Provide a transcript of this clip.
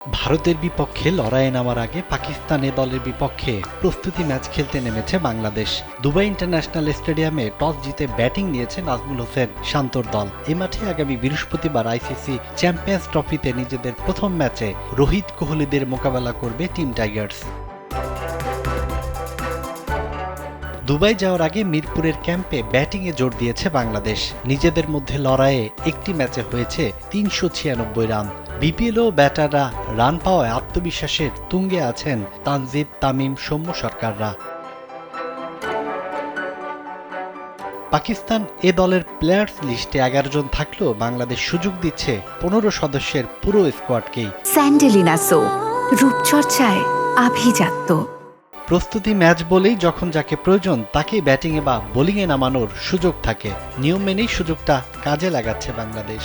ভারতের বিপক্ষে লড়াইয়ে নামার আগে পাকিস্তান দলের বিপক্ষে প্রস্তুতি ম্যাচ খেলতে নেমেছে বাংলাদেশ। দুবাই ইন্টারন্যাশনাল স্টেডিয়ামে টস জিতে ব্যাটিং নিয়েছে নাজমুল হোসেন শান্তর দল। এ মাঠে আগামী বৃহস্পতিবার আইসিসি চ্যাম্পিয়ন্স ট্রফিতে নিজেদের প্রথম ম্যাচে রোহিত কোহলিদের মোকাবেলা করবে টিম টাইগার্স। দুবাই যাওয়ার আগে মিরপুরের ক্যাম্পে ব্যাটিংয়ে জোর দিয়েছে বাংলাদেশ। নিজেদের মধ্যে লড়াইয়ে একটি ম্যাচে হয়েছে ৩৯৬ রান। বিপিএল ও ব্যাটাররা রান পাওয়ায় আত্মবিশ্বাসের তুঙ্গে আছেন তানজিদ, তামিম, সৌম্য সরকাররা। পাকিস্তান দলের প্লেয়ার্স লিস্টে ১১ জন থাকলেও বাংলাদেশ সুযোগ দিচ্ছে ১৫ সদস্যের পুরো স্কোয়াডকেই। স্যান্ডেলিনা সো, রূপচর্চায় আভিজাত্য। প্রস্তুতি ম্যাচ বলেই যখন যাকে প্রয়োজন তাকেই ব্যাটিংয়ে বা বোলিংয়ে নামানোর সুযোগ থাকে। নিয়ম মেনেই সুযোগটা কাজে লাগাচ্ছে বাংলাদেশ।